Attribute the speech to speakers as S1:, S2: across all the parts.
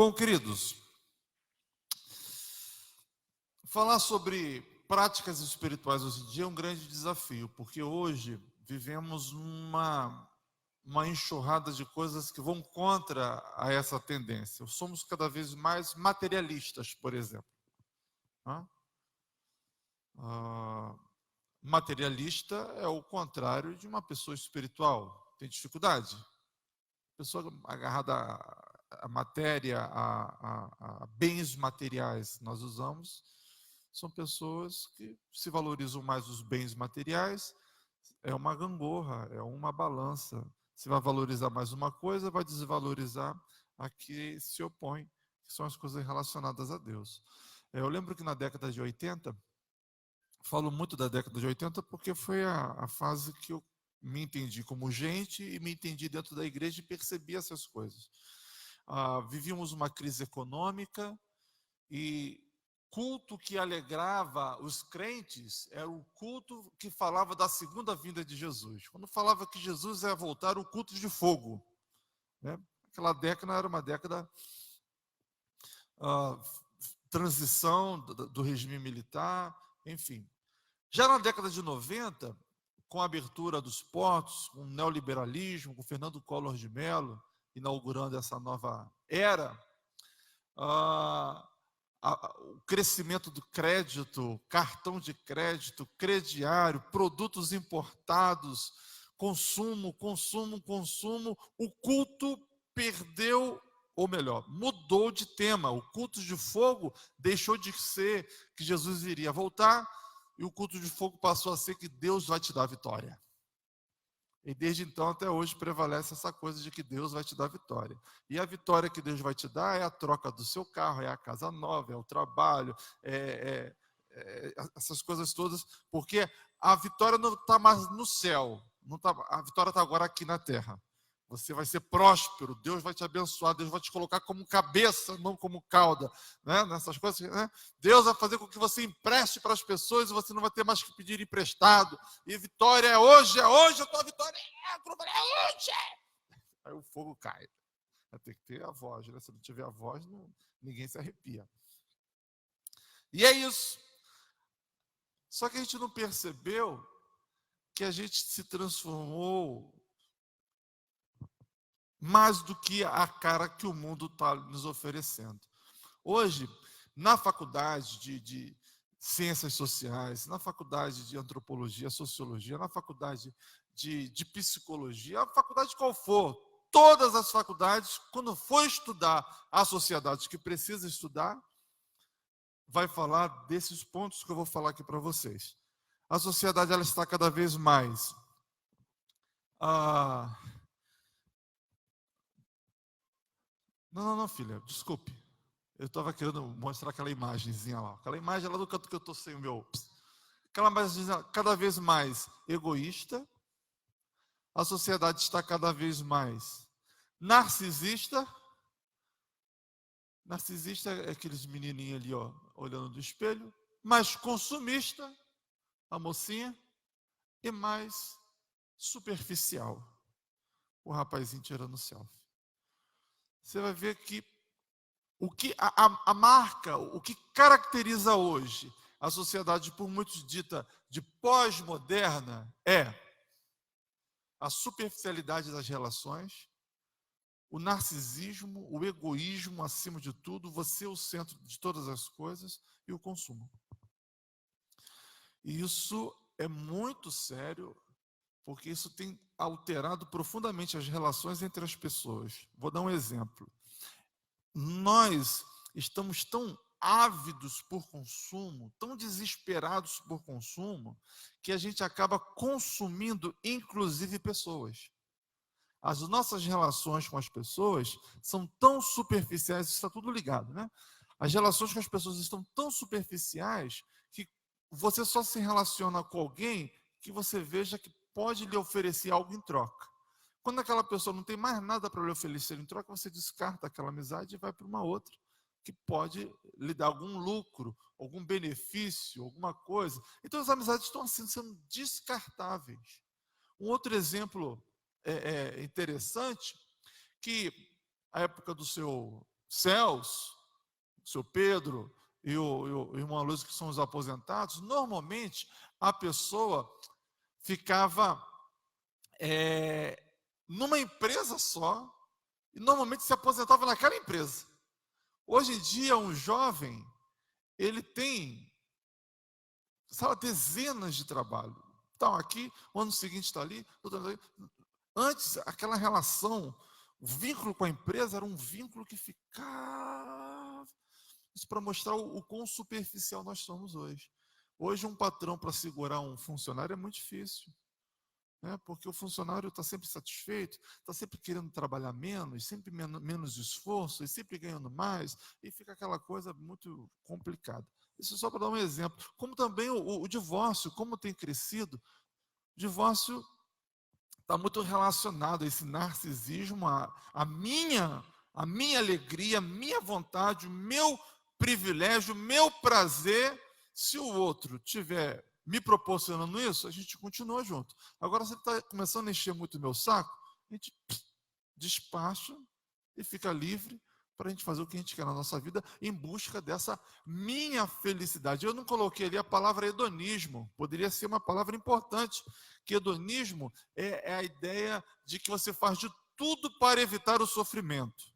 S1: Bom, queridos, falar sobre práticas espirituais hoje em dia é um grande desafio, porque hoje vivemos uma enxurrada de coisas que vão contra a essa tendência. Somos cada vez mais materialistas, por exemplo. Né? Materialista é o contrário de uma pessoa espiritual. Tem dificuldade. Pessoa agarrada à matéria, a bens materiais, nós usamos, são pessoas que se valorizam mais os bens materiais, é uma gangorra, é uma balança. Se vai valorizar mais uma coisa, vai desvalorizar a que se opõe, que são as coisas relacionadas a Deus. Eu lembro que na década de 80, falo muito da década de 80 porque foi a fase que eu me entendi como gente e me entendi dentro da igreja e percebi essas coisas. Vivíamos uma crise econômica e culto que alegrava os crentes era o culto que falava da segunda vinda de Jesus. Quando falava que Jesus ia voltar, o culto de fogo. Né? Aquela década era uma década transição do regime militar, enfim. Já na década de 90, com a abertura dos portos, com o neoliberalismo, com Fernando Collor de Mello, inaugurando essa nova era, o crescimento do crédito, cartão de crédito, crediário, produtos importados, consumo, o culto perdeu, ou melhor, mudou de tema. O culto de fogo deixou de ser que Jesus iria voltar, e o culto de fogo passou a ser que Deus vai te dar a vitória. E desde então até hoje prevalece essa coisa de que Deus vai te dar vitória. E a vitória que Deus vai te dar é a troca do seu carro, é a casa nova, é o trabalho, essas coisas todas, porque a vitória não está mais no céu, não tá, a vitória está agora aqui na terra. Você vai ser próspero, Deus vai te abençoar, Deus vai te colocar como cabeça, não como cauda, né? Nessas coisas, né? Deus vai fazer com que você empreste para as pessoas e você não vai ter mais que pedir emprestado. E vitória é hoje, a tua vitória é hoje. Aí o fogo cai. Vai ter que ter a voz, né? Se não tiver a voz, ninguém se arrepia. E é isso. Só que a gente não percebeu que a gente se transformou mais do que a cara que o mundo está nos oferecendo. Hoje, na faculdade de ciências sociais, na faculdade de antropologia, sociologia, na faculdade de psicologia, a faculdade qual for, todas as faculdades, quando for estudar a sociedade que precisa estudar, vai falar desses pontos que eu vou falar aqui para vocês. A sociedade ela está cada vez mais Não, filha, desculpe. Eu estava querendo mostrar aquela imagenzinha lá. Aquela imagem lá do canto que eu estou sem o meu. Aquela imagem cada vez mais egoísta. A sociedade está cada vez mais narcisista. Narcisista é aqueles menininhos ali, ó, olhando do espelho. Mais consumista, a mocinha. E mais superficial, o rapazinho tirando selfie. Você vai ver que o que a marca, o que caracteriza hoje a sociedade, por muitos dita de pós-moderna, é a superficialidade das relações, o narcisismo, o egoísmo acima de tudo, você é o centro de todas as coisas e o consumo. E isso é muito sério, porque isso tem alterado profundamente as relações entre as pessoas. Vou dar um exemplo. Nós estamos tão ávidos por consumo, tão desesperados por consumo, que a gente acaba consumindo, inclusive, pessoas. As nossas relações com as pessoas são tão superficiais, está tudo ligado, né? As relações com as pessoas estão tão superficiais que você só se relaciona com alguém que você veja que pode lhe oferecer algo em troca. Quando aquela pessoa não tem mais nada para lhe oferecer em troca, você descarta aquela amizade e vai para uma outra que pode lhe dar algum lucro, algum benefício, alguma coisa. Então as amizades estão assim sendo descartáveis. Um outro exemplo interessante, que a época do seu Celso, o seu Pedro e o irmão Luiz, que são os aposentados, normalmente a pessoa ficava numa empresa só e normalmente se aposentava naquela empresa. Hoje em dia, um jovem, ele tem, sabe, dezenas de trabalho. Então, aqui, o ano seguinte está ali, outro ano está ali. Antes, aquela relação, o vínculo com a empresa era um vínculo que ficava. Isso para mostrar o quão superficial nós somos hoje. Hoje, um patrão para segurar um funcionário é muito difícil, né? Porque o funcionário está sempre satisfeito, está sempre querendo trabalhar menos, sempre menos esforço, e sempre ganhando mais, e fica aquela coisa muito complicada. Isso só para dar um exemplo. Como também o divórcio, como tem crescido, o divórcio está muito relacionado a esse narcisismo, a minha alegria, a minha vontade, o meu privilégio, o meu prazer. Se o outro tiver me proporcionando isso, a gente continua junto. Agora, se ele está começando a encher muito o meu saco, a gente despacha e fica livre para a gente fazer o que a gente quer na nossa vida em busca dessa minha felicidade. Eu não coloquei ali a palavra hedonismo, poderia ser uma palavra importante, que hedonismo é a ideia de que você faz de tudo para evitar o sofrimento.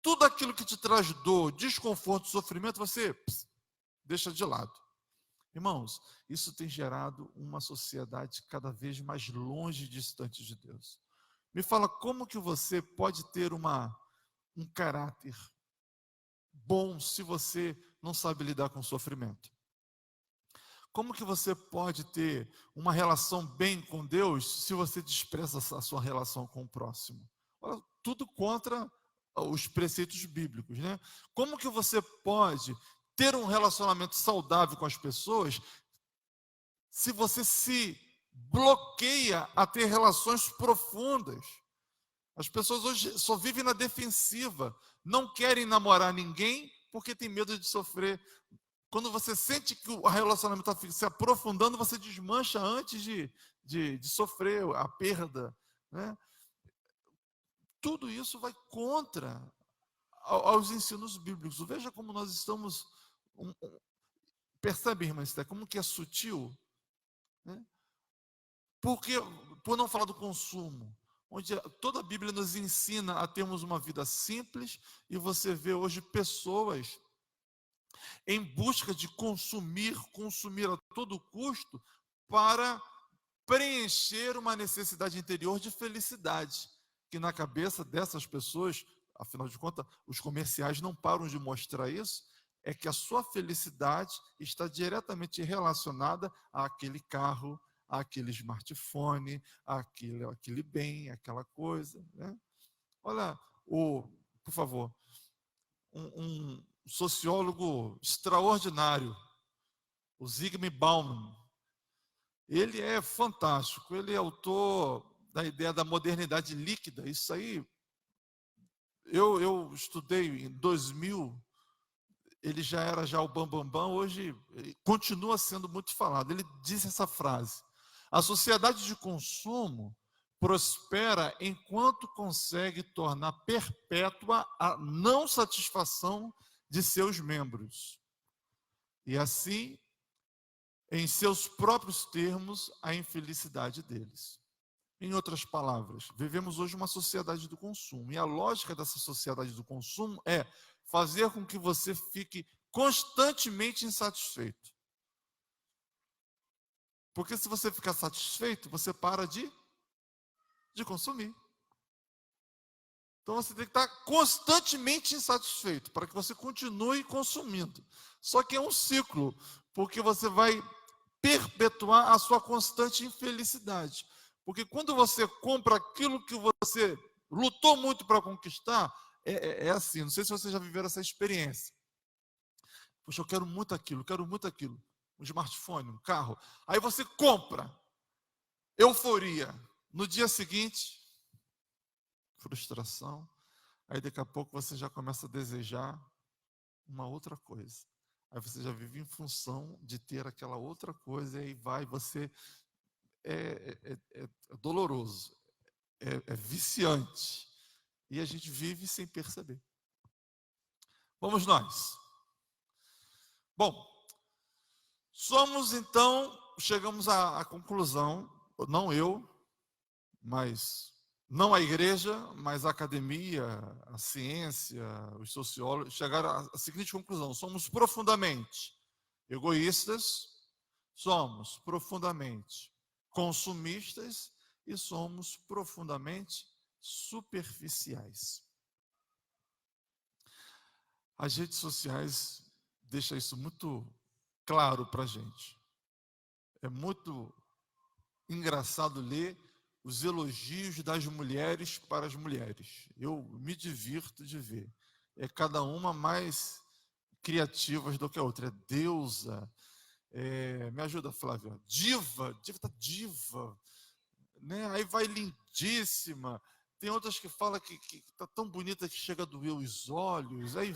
S1: Tudo aquilo que te traz dor, desconforto, sofrimento, você deixa de lado. Irmãos, isso tem gerado uma sociedade cada vez mais longe e distante de Deus. Me fala como que você pode ter um caráter bom se você não sabe lidar com o sofrimento? Como que você pode ter uma relação bem com Deus se você despreza a sua relação com o próximo? Olha, tudo contra os preceitos bíblicos, né? Como que você pode ter um relacionamento saudável com as pessoas se você se bloqueia a ter relações profundas? As pessoas hoje só vivem na defensiva, não querem namorar ninguém porque tem medo de sofrer. Quando você sente que o relacionamento está se aprofundando, você desmancha antes de sofrer a perda, né? Tudo isso vai contra aos ensinos bíblicos. Veja como nós estamos. Percebe, irmã Esther, como que é sutil? Né? Porque, por não falar do consumo, onde toda a Bíblia nos ensina a termos uma vida simples, e você vê hoje pessoas em busca de consumir a todo custo, para preencher uma necessidade interior de felicidade, que na cabeça dessas pessoas, afinal de contas, os comerciais não param de mostrar isso, é que a sua felicidade está diretamente relacionada àquele carro, àquele smartphone, àquele bem, aquela coisa, né? Olha, por favor, um sociólogo extraordinário, o Zygmunt Bauman, ele é fantástico, ele é autor da ideia da modernidade líquida. Isso aí, eu estudei em 2000, ele já era o bambambam, hoje continua sendo muito falado. Ele diz essa frase: a sociedade de consumo prospera enquanto consegue tornar perpétua a não satisfação de seus membros. E assim, em seus próprios termos, a infelicidade deles. Em outras palavras, vivemos hoje uma sociedade do consumo, e a lógica dessa sociedade do consumo é fazer com que você fique constantemente insatisfeito. Porque se você ficar satisfeito, você para de consumir. Então você tem que estar constantemente insatisfeito para que você continue consumindo. Só que é um ciclo, porque você vai perpetuar a sua constante infelicidade. Porque quando você compra aquilo que você lutou muito para conquistar, é assim, não sei se vocês já viveram essa experiência. Poxa, eu quero muito aquilo. Um smartphone, um carro. Aí você compra, euforia. No dia seguinte, frustração. Aí daqui a pouco você já começa a desejar uma outra coisa. Aí você já vive em função de ter aquela outra coisa, e aí você é doloroso, é viciante. E a gente vive sem perceber. Vamos nós. Bom, chegamos à conclusão, não eu, mas não a igreja, mas a academia, a ciência, os sociólogos, chegaram à seguinte conclusão: somos profundamente egoístas, somos profundamente consumistas e somos profundamente superficiais. As redes sociais deixam isso muito claro para a gente. É muito engraçado ler os elogios das mulheres para as mulheres. Eu me divirto de ver. É cada uma mais criativas do que a outra. É deusa. Me ajuda, Flávia. Diva, diva, né? Aí vai lindíssima. Tem outras que falam que tá tão bonita que chega a doer os olhos. Aí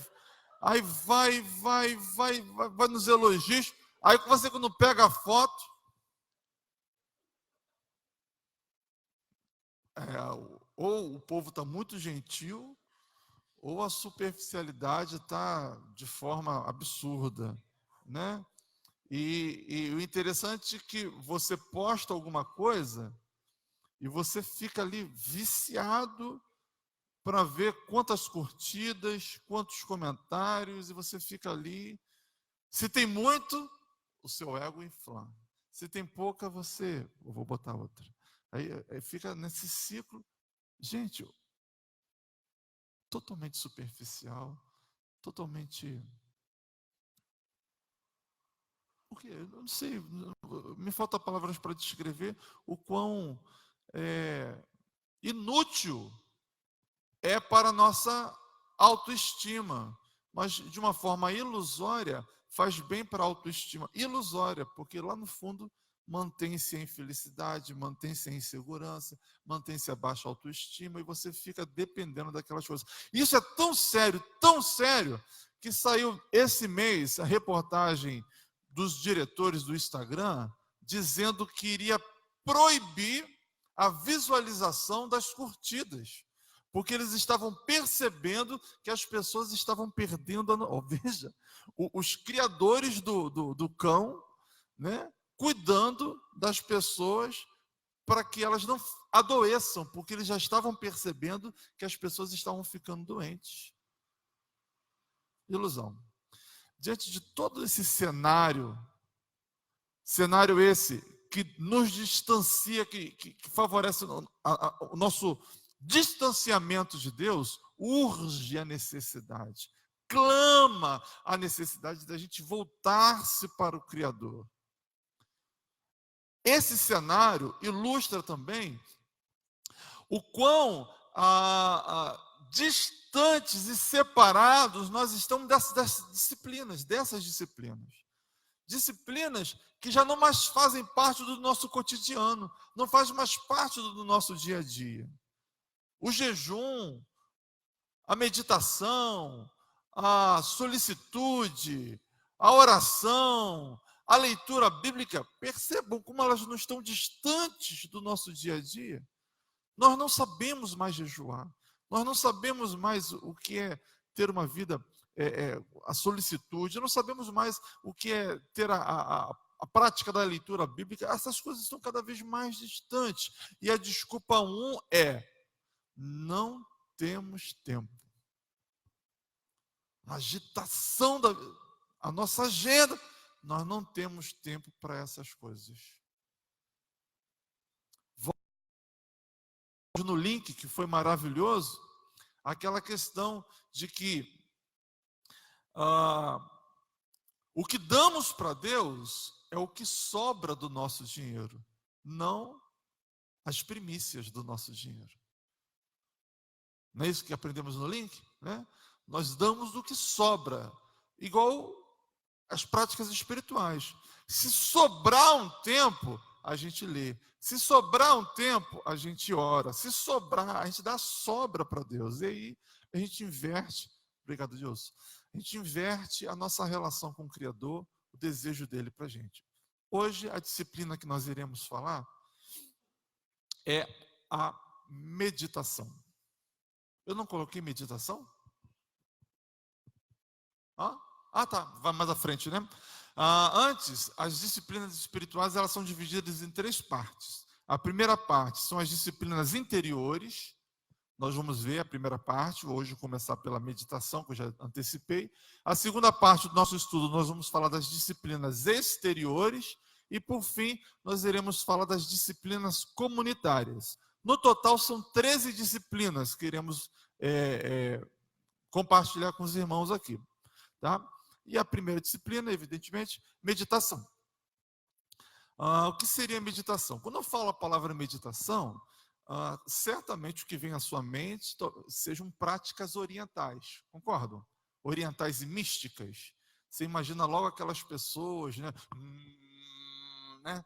S1: vai nos elogios. Aí você quando pega a foto, ou o povo está muito gentil, ou a superficialidade está de forma absurda, né? E o interessante é que você posta alguma coisa e você fica ali viciado para ver quantas curtidas, quantos comentários, e você fica ali. Se tem muito, o seu ego inflama. Se tem pouca, eu vou botar outra. Aí fica nesse ciclo. Gente, totalmente superficial, totalmente. Porque eu não sei, me falta palavras para descrever o quão inútil é para a nossa autoestima, mas de uma forma ilusória, faz bem para a autoestima. Ilusória, porque lá no fundo mantém-se a infelicidade, mantém-se a insegurança, mantém-se a baixa autoestima e você fica dependendo daquelas coisas. Isso é tão sério, que saiu esse mês a reportagem dos diretores do Instagram dizendo que iria proibir a visualização das curtidas, porque eles estavam percebendo que as pessoas estavam perdendo veja, os criadores do cão, né, cuidando das pessoas para que elas não adoeçam, porque eles já estavam percebendo que as pessoas estavam ficando doentes. Ilusão. Diante de todo esse cenário esse que nos distancia, que favorece o nosso distanciamento de Deus, urge a necessidade, clama a necessidade da gente voltar-se para o Criador. Esse cenário ilustra também o quão distantes e separados nós estamos dessas disciplinas. Disciplinas que já não mais fazem parte do nosso cotidiano, não faz mais parte do nosso dia a dia. O jejum, a meditação, a solicitude, a oração, a leitura bíblica, percebam como elas não estão distantes do nosso dia a dia. Nós não sabemos mais jejuar, nós não sabemos mais o que é ter uma vida, a solicitude, não sabemos mais o que é ter a prática da leitura bíblica. Essas coisas estão cada vez mais distantes. E a desculpa é: não temos tempo. A agitação a nossa agenda, nós não temos tempo para essas coisas. No link que foi maravilhoso, aquela questão de que o que damos para Deus é o que sobra do nosso dinheiro, não as primícias do nosso dinheiro. Não é isso que aprendemos no link? Né? Nós damos do que sobra, igual as práticas espirituais. Se sobrar um tempo, a gente lê. Se sobrar um tempo, a gente ora. Se sobrar, a gente dá sobra para Deus. E aí a gente inverte. Obrigado, Deus. A gente inverte a nossa relação com o Criador, o desejo dele para a gente. Hoje, a disciplina que nós iremos falar é a meditação. Eu não coloquei meditação? Hã? Ah, tá, vai mais à frente, né? Antes, as disciplinas espirituais elas são divididas em três partes. A primeira parte são as disciplinas interiores. Nós vamos ver a primeira parte, hoje começar pela meditação, que eu já antecipei. A segunda parte do nosso estudo, nós vamos falar das disciplinas exteriores. E, por fim, nós iremos falar das disciplinas comunitárias. No total, são 13 disciplinas que iremos compartilhar com os irmãos aqui. Tá? E a primeira disciplina, evidentemente, meditação. O que seria meditação? Quando eu falo a palavra meditação, certamente o que vem à sua mente sejam práticas orientais, concordam? Orientais e místicas. Você imagina logo aquelas pessoas, né? Né?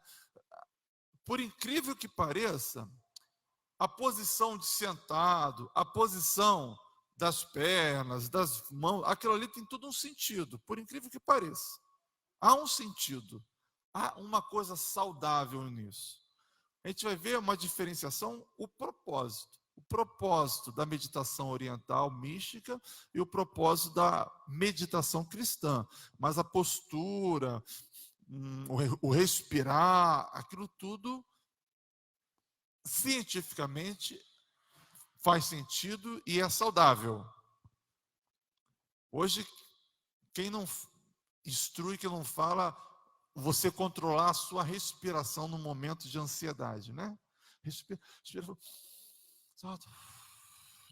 S1: Por incrível que pareça, a posição de sentado, a posição das pernas, das mãos, aquilo ali tem tudo um sentido, por incrível que pareça. Há um sentido, há uma coisa saudável nisso. A gente vai ver uma diferenciação, o propósito da meditação oriental mística e o propósito da meditação cristã. Mas a postura, o respirar, aquilo tudo cientificamente faz sentido e é saudável. Hoje, quem não instrui, que não fala, você controlar a sua respiração no momento de ansiedade, né? Respira solta,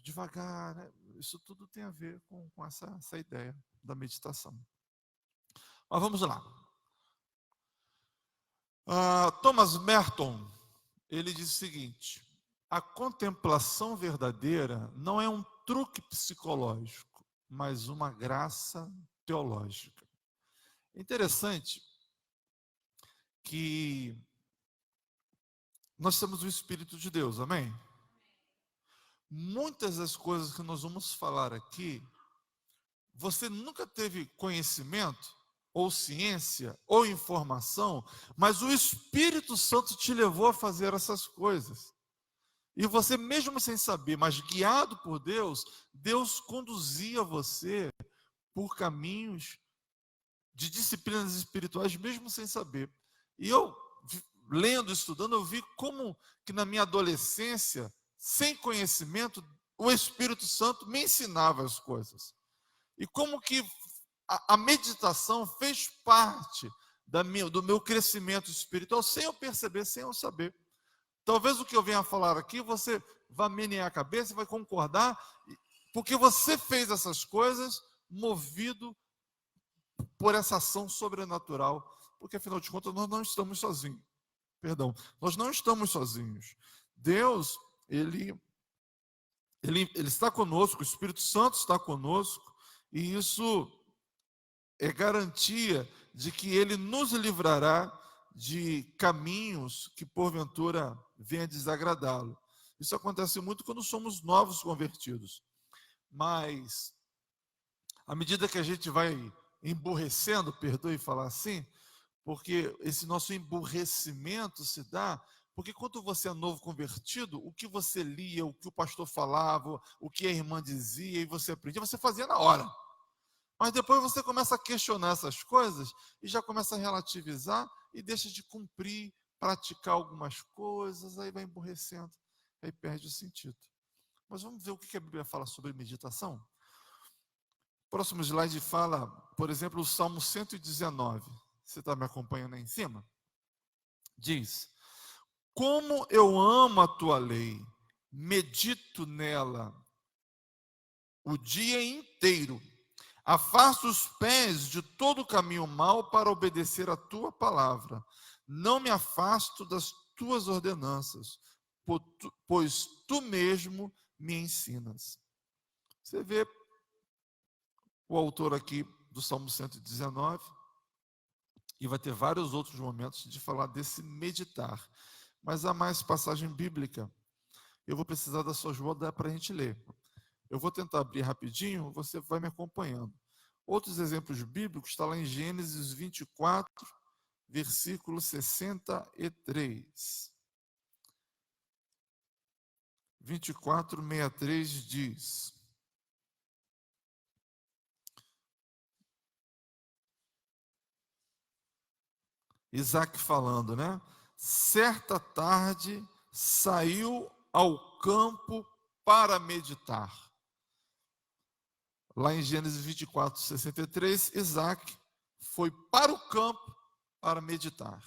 S1: devagar, né? Isso tudo tem a ver com essa ideia da meditação. Mas vamos lá. Thomas Merton, ele diz o seguinte: a contemplação verdadeira não é um truque psicológico, mas uma graça teológica. Interessante que nós temos o Espírito de Deus, amém? Muitas das coisas que nós vamos falar aqui, você nunca teve conhecimento, ou ciência, ou informação, mas o Espírito Santo te levou a fazer essas coisas. E você, mesmo sem saber, mas guiado por Deus, Deus conduzia você por caminhos de disciplinas espirituais, mesmo sem saber. E eu, lendo, estudando, eu vi como que na minha adolescência, sem conhecimento, o Espírito Santo me ensinava as coisas. E como que a meditação fez parte do meu crescimento espiritual, sem eu perceber, sem eu saber. Talvez o que eu venha falar aqui, você vai menear a cabeça e vai concordar, porque você fez essas coisas movido por essa ação sobrenatural, porque afinal de contas nós não estamos sozinhos. Nós não estamos sozinhos. Deus, ele está conosco, o Espírito Santo está conosco, e isso é garantia de que ele nos livrará de caminhos que porventura venha desagradá-lo. Isso acontece muito quando somos novos convertidos. Mas, à medida que a gente vai emburrecendo, perdoe falar assim, porque esse nosso emburrecimento se dá porque quando você é novo convertido, o que você lia, o que o pastor falava, o que a irmã dizia e você aprendia, você fazia na hora. Mas depois você começa a questionar essas coisas e já começa a relativizar e deixa de cumprir, praticar algumas coisas, aí vai emburrecendo, aí perde o sentido. Mas vamos ver o que a Bíblia fala sobre meditação? O próximo slide fala, por exemplo, o Salmo 119. Você está me acompanhando aí em cima? Diz: como eu amo a tua lei, medito nela o dia inteiro. Afasto os pés de todo o caminho mau para obedecer a tua palavra. Não me afasto das tuas ordenanças, pois tu mesmo me ensinas. Você vê o autor aqui do Salmo 119, e vai ter vários outros momentos de falar desse meditar. Mas há mais passagem bíblica. Eu vou precisar da sua ajuda para a gente ler. Eu vou tentar abrir rapidinho, você vai me acompanhando. Outros exemplos bíblicos estão lá em Gênesis 24, versículo 63. 24, 63 diz: Isaac falando, né? Certa tarde saiu ao campo para meditar. Lá em Gênesis 24, 63, Isaac foi para o campo para meditar.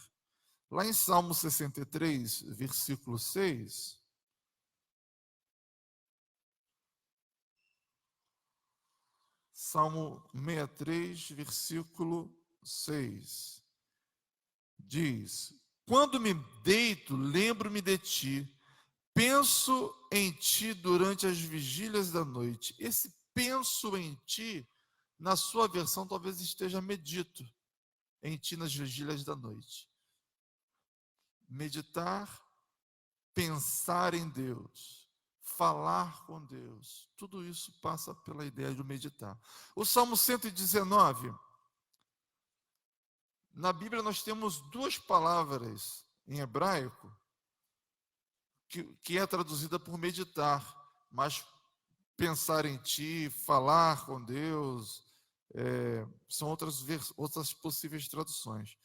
S1: Lá em Salmo 63, versículo 6, Salmo 63, versículo 6, diz: Quando me deito, lembro-me de ti, penso em ti durante as vigílias da noite. Esse penso em ti, na sua versão, talvez esteja medito em ti nas vigílias da noite. Meditar, pensar em Deus, falar com Deus, tudo isso passa pela ideia de meditar. O Salmo 119, na Bíblia nós temos duas palavras em hebraico que é traduzida por meditar, mas pensar em ti, falar com Deus, são outras possíveis traduções.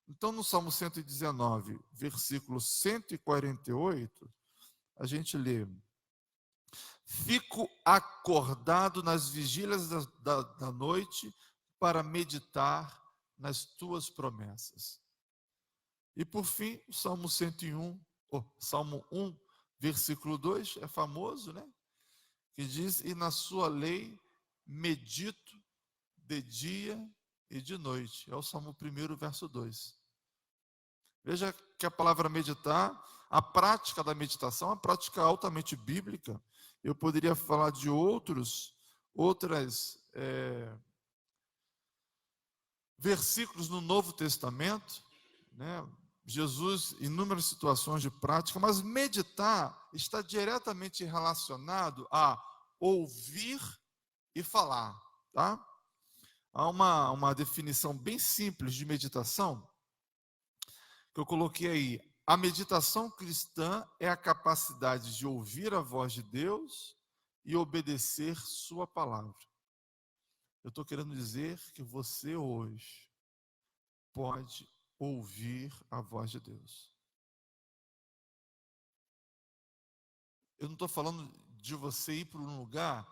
S1: Então, no Salmo 119, versículo 148, a gente lê: Fico acordado nas vigílias da noite para meditar nas tuas promessas. E por fim, o Salmo 101, Salmo 1, versículo 2, é famoso, né? Que diz: E na sua lei medito de dia e de noite. É o Salmo 1, verso 2. Veja que a palavra meditar, a prática da meditação, é uma prática altamente bíblica. Eu poderia falar de outros versículos no Novo Testamento, né? Jesus, inúmeras situações de prática, mas meditar está diretamente relacionado a ouvir e falar, tá? Há uma definição bem simples de meditação, que eu coloquei aí. A meditação cristã é a capacidade de ouvir a voz de Deus e obedecer sua palavra. Eu estou querendo dizer que você hoje pode ouvir a voz de Deus. Eu não estou falando de você ir para um lugar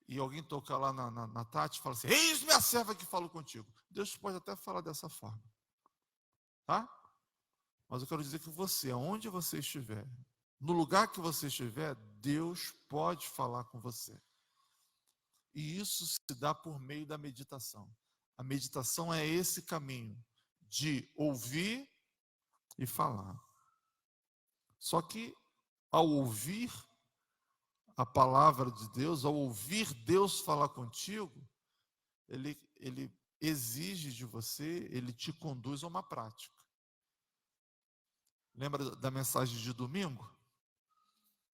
S1: e alguém tocar lá na Tati e falar assim: eis minha serva que falou contigo. Deus pode até falar dessa forma, tá? Mas eu quero dizer que você, aonde você estiver, no lugar que você estiver, Deus pode falar com você. E isso se dá por meio da meditação. A meditação é esse caminho de ouvir e falar. Só que ao ouvir a palavra de Deus, ao ouvir Deus falar contigo, ele exige de você, ele te conduz a uma prática. Lembra da mensagem de domingo?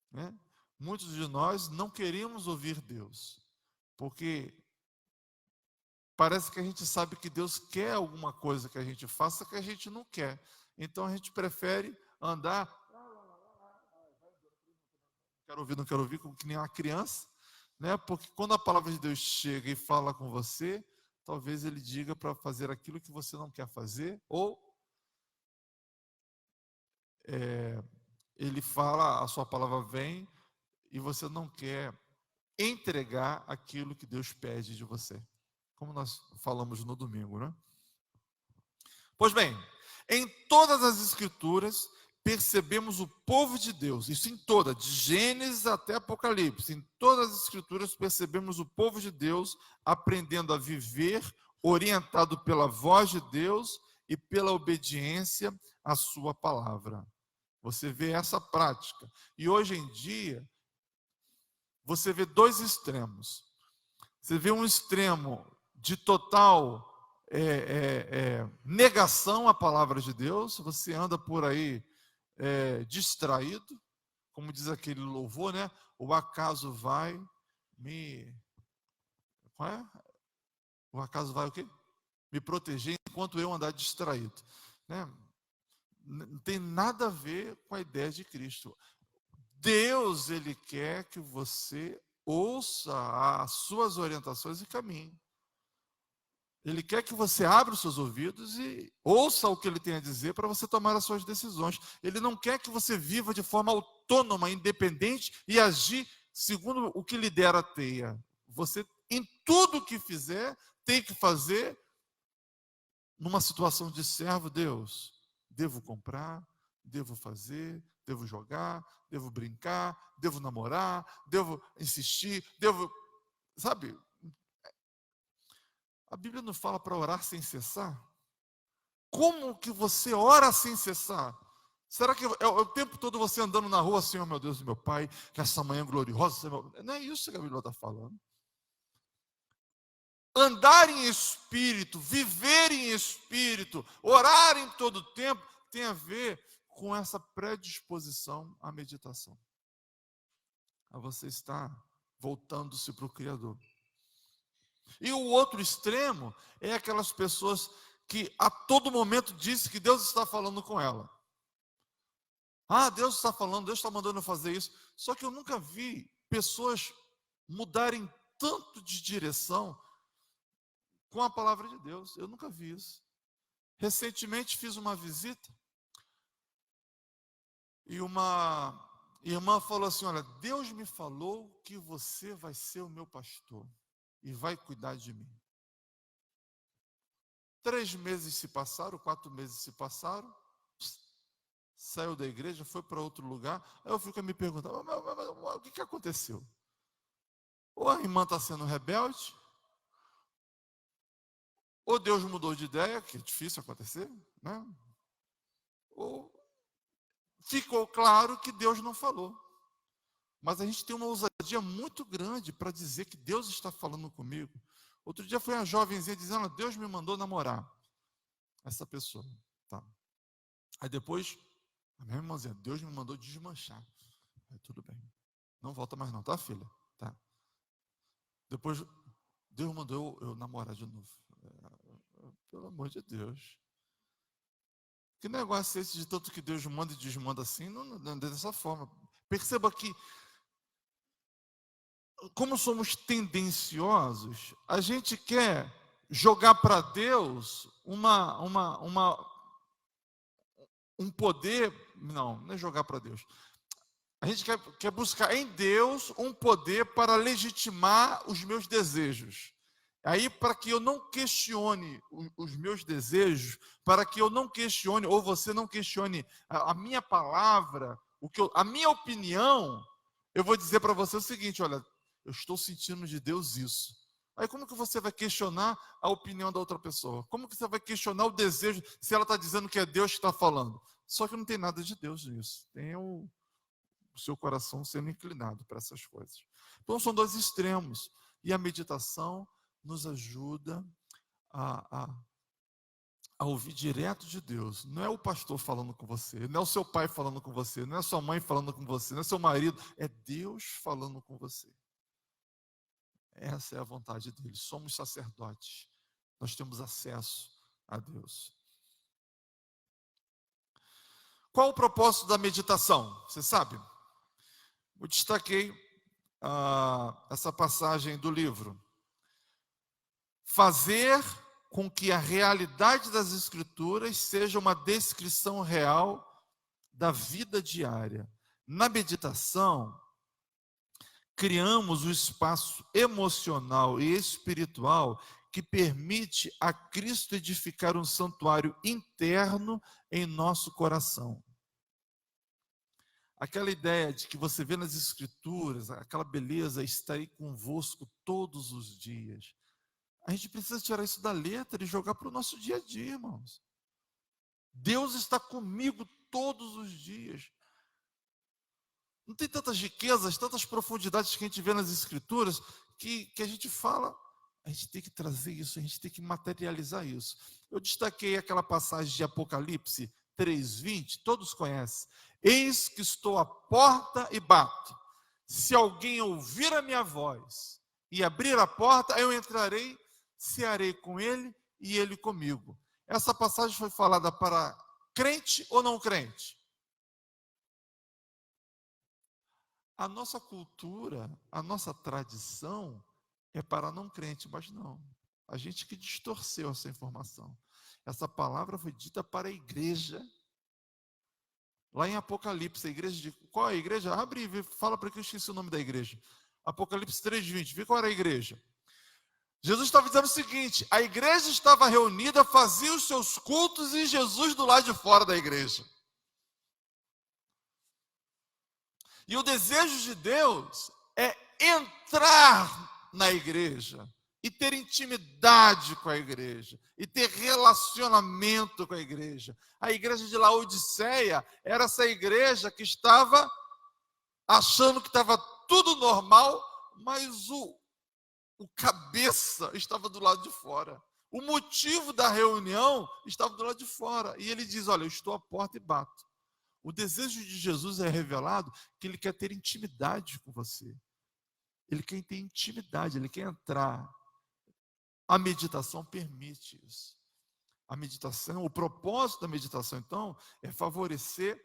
S1: Né? Muitos de nós não queremos ouvir Deus, porque parece que a gente sabe que Deus quer alguma coisa que a gente faça que a gente não quer. Então a gente prefere andar, não quero ouvir, como que nem uma criança, né? Porque quando a palavra de Deus chega e fala com você, talvez ele diga para fazer aquilo que você não quer fazer, ou ele fala, a sua palavra vem e você não quer entregar aquilo que Deus pede de você. Como nós falamos no domingo, né? Pois bem, em todas as escrituras percebemos o povo de Deus, isso em toda, de Gênesis até Apocalipse, em todas as escrituras percebemos o povo de Deus aprendendo a viver orientado pela voz de Deus e pela obediência à sua palavra. Você vê essa prática. E hoje em dia, você vê dois extremos. Você vê um extremo de total negação à palavra de Deus. Você anda por aí distraído, como diz aquele louvor, né? O acaso vai me... Qual é? O acaso vai o quê? Me proteger enquanto eu andar distraído. Né? Não tem nada a ver com a ideia de Cristo. Deus, Ele quer que você ouça as suas orientações e caminhe. Ele quer que você abra os seus ouvidos e ouça o que ele tem a dizer para você tomar as suas decisões. Ele não quer que você viva de forma autônoma, independente e agir segundo o que lhe der a teia. Você, em tudo que fizer, tem que fazer numa situação de servo. Deus, devo comprar, devo fazer, devo jogar, devo brincar, devo namorar, devo insistir, devo, sabe? A Bíblia não fala para orar sem cessar? Como que você ora sem cessar? Será que é o tempo todo você andando na rua, Senhor, meu Deus e meu Pai, que essa manhã gloriosa, Senhor, não é isso que a Bíblia está falando. Andar em espírito, viver em espírito, orar em todo o tempo, tem a ver com essa predisposição à meditação. A você estar voltando-se para o Criador. E o outro extremo é aquelas pessoas que a todo momento dizem que Deus está falando com ela. Ah, Deus está falando, Deus está mandando eu fazer isso. Só que eu nunca vi pessoas mudarem tanto de direção com a palavra de Deus. Eu nunca vi isso. Recentemente fiz uma visita e uma irmã falou assim: olha, Deus me falou que você vai ser o meu pastor e vai cuidar de mim. 3 meses se passaram, 4 meses se passaram, saiu da igreja, foi para outro lugar. Aí eu fico a me perguntar: mas o que aconteceu? Ou a irmã está sendo rebelde, ou Deus mudou de ideia, que é difícil acontecer, né? Ou ficou claro que Deus não falou. Mas a gente tem uma ousadia muito grande para dizer que Deus está falando comigo. Outro dia foi uma jovenzinha dizendo: Deus me mandou namorar essa pessoa. Tá. Aí depois, a minha irmãzinha: Deus me mandou desmanchar. Aí, tudo bem. Não volta mais não, tá, filha? Tá. Depois, Deus mandou eu namorar de novo. Pelo amor de Deus. Que negócio é esse de tanto que Deus manda e desmanda assim? Não é dessa forma. Perceba que, como somos tendenciosos, a gente quer jogar para Deus um poder. Não é jogar para Deus. A gente quer buscar em Deus um poder para legitimar os meus desejos. Aí, para que eu não questione os meus desejos, para que eu não questione, ou você não questione a minha palavra, a minha opinião, eu vou dizer para você o seguinte: olha, eu estou sentindo de Deus isso. Aí como que você vai questionar a opinião da outra pessoa? Como que você vai questionar o desejo se ela está dizendo que é Deus que está falando? Só que não tem nada de Deus nisso. Tem o seu coração sendo inclinado para essas coisas. Então são dois extremos. E a meditação nos ajuda a, a, a ouvir direto de Deus. Não é o pastor falando com você, não é o seu pai falando com você, não é a sua mãe falando com você, não é seu marido, é Deus falando com você. Essa é a vontade dele. Somos sacerdotes. Nós temos acesso a Deus. Qual o propósito da meditação? Você sabe? Eu destaquei essa passagem do livro. Fazer com que a realidade das Escrituras seja uma descrição real da vida diária. Na meditação, criamos o espaço emocional e espiritual que permite a Cristo edificar um santuário interno em nosso coração. Aquela ideia de que você vê nas Escrituras, aquela beleza está aí convosco todos os dias. A gente precisa tirar isso da letra e jogar para o nosso dia a dia, irmãos. Deus está comigo todos os dias. Não tem tantas riquezas, tantas profundidades que a gente vê nas Escrituras que a gente fala, a gente tem que trazer isso, a gente tem que materializar isso. Eu destaquei aquela passagem de Apocalipse 3:20, todos conhecem. Eis que estou à porta e bato. Se alguém ouvir a minha voz e abrir a porta, eu entrarei, cearei com ele e ele comigo. Essa passagem foi falada para crente ou não crente? A nossa cultura, a nossa tradição é para não crente, mas não. A gente que distorceu essa informação. Essa palavra foi dita para a igreja. Lá em Apocalipse, a igreja de... Qual é a igreja? Abre e vê, fala para que eu esqueci o nome da igreja. Apocalipse 3:20. Vê qual era a igreja. Jesus estava dizendo o seguinte: a igreja estava reunida, fazia os seus cultos e Jesus do lado de fora da igreja. E o desejo de Deus é entrar na igreja e ter intimidade com a igreja e ter relacionamento com a igreja. A igreja de Laodiceia era essa igreja que estava achando que estava tudo normal, mas o cabeça estava do lado de fora. O motivo da reunião estava do lado de fora. E ele diz: olha, eu estou à porta e bato. O desejo de Jesus é revelado que ele quer ter intimidade com você. Ele quer ter intimidade, ele quer entrar. A meditação permite isso. A meditação, o propósito da meditação, então, é favorecer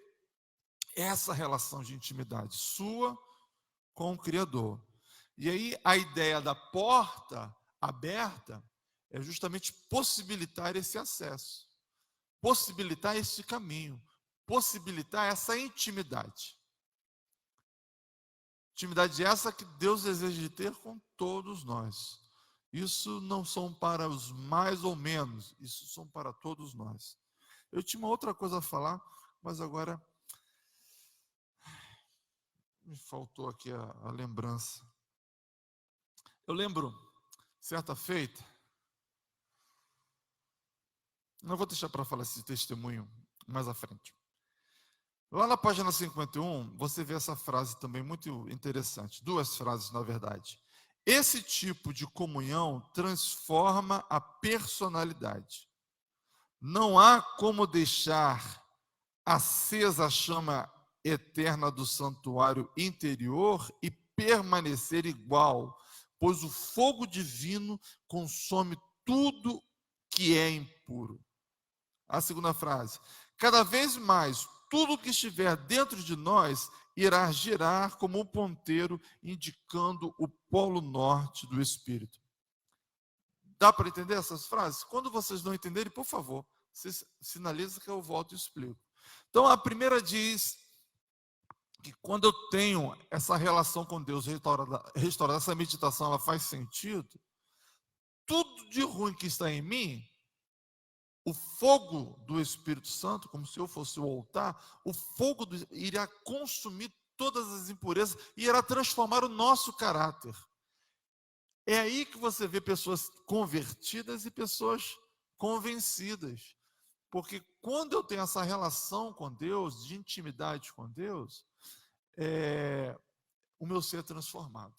S1: essa relação de intimidade sua com o Criador. E aí a ideia da porta aberta é justamente possibilitar esse acesso, possibilitar esse caminho, possibilitar essa intimidade. Intimidade essa que Deus deseja ter com todos nós. Isso não são para os mais ou menos, isso são para todos nós. Eu tinha uma outra coisa a falar, mas agora me faltou aqui a lembrança. Eu lembro, certa feita, não vou deixar para falar esse testemunho mais à frente. Lá na página 51, você vê essa frase também muito interessante. Duas frases, na verdade. Esse tipo de comunhão transforma a personalidade. Não há como deixar acesa a chama eterna do santuário interior e permanecer igual, pois o fogo divino consome tudo que é impuro. A segunda frase: cada vez mais, tudo que estiver dentro de nós irá girar como um ponteiro, indicando o polo norte do Espírito. Dá para entender essas frases? Quando vocês não entenderem, por favor, vocês sinalizam que eu volto e explico. Então, a primeira diz que quando eu tenho essa relação com Deus restaurada, essa meditação, ela faz sentido, tudo de ruim que está em mim, o fogo do Espírito Santo, como se eu fosse o altar, o fogo irá consumir todas as impurezas e irá transformar o nosso caráter. É aí que você vê pessoas convertidas e pessoas convencidas. Porque quando eu tenho essa relação com Deus, de intimidade com Deus, o meu ser é transformado.